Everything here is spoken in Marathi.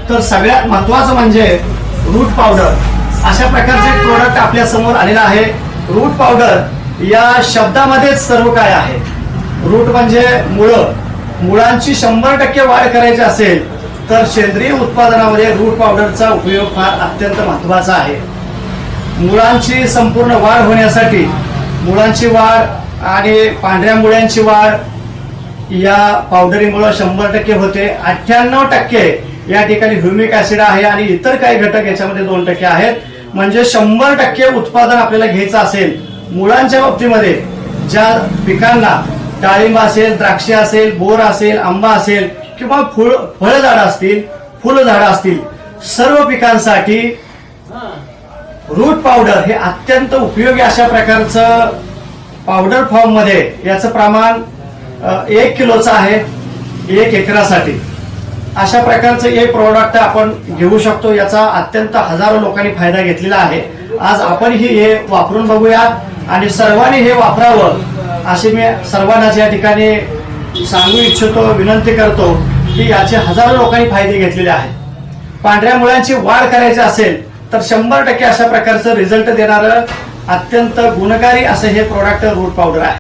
तर सगळ्यात महत्त्वाचं म्हणजे रूट पावडर अशा प्रकारचे एक प्रोडक्ट आपल्या समोर आलेलं आहे। रूट पावडर या शब्दामध्येच सर्व काय आहे। रूट म्हणजे मुळं, मुळांची 100% वाढ करायची असेल तर सेंद्रिय उत्पादनामध्ये रूट पावडरचा उपयोग फार अत्यंत महत्त्वाचा आहे। मुळांची संपूर्ण वाढ होण्यासाठी, मुळांची वाढ आणि पांढऱ्या मुळ्यांची वाढ या पावडरीमुळे 100% होते। 98% या ठिकाणी ह्युमिक ऍसिड आहे आणि इतर काही घटक याच्यामध्ये 2% आहेत। म्हणजे 100% उत्पादन आपल्याला घ्यायचं असेल मुळांच्या बाबतीमध्ये, ज्या पिकांना डाळिंब असेल, द्राक्ष असेल, बोर असेल, आंबा असेल किंवा फळझाडं असतील, फुलझाडं असतील, सर्व पिकांसाठी रूट पावडर हे अत्यंत उपयोगी अशा प्रकारचं पावडर फॉर्म मध्ये याचं प्रमाण 1 किलोचं आहे 1 एकरासाठी। अशा प्रकारचं हे प्रोडक्ट आपण घेऊ शकतो। याचा अत्यंत हजारो लोकांनी फायदा घेतलेला आहे। आज आपणही हे वापरून बघूया आणि सर्वांनी हे वापरावं असे मी सर्वांनाच या ठिकाणी सांगू इच्छितो, विनंती करतो की याचे हजारो लोकांनी फायदे घेतलेले आहेत। पांढऱ्या मुळ्यांची वाढ करायची असेल तर 100% अशा प्रकारचं रिझल्ट देणारं अत्यंत गुणकारी असं हे प्रोडक्ट रूट पावडर आहे।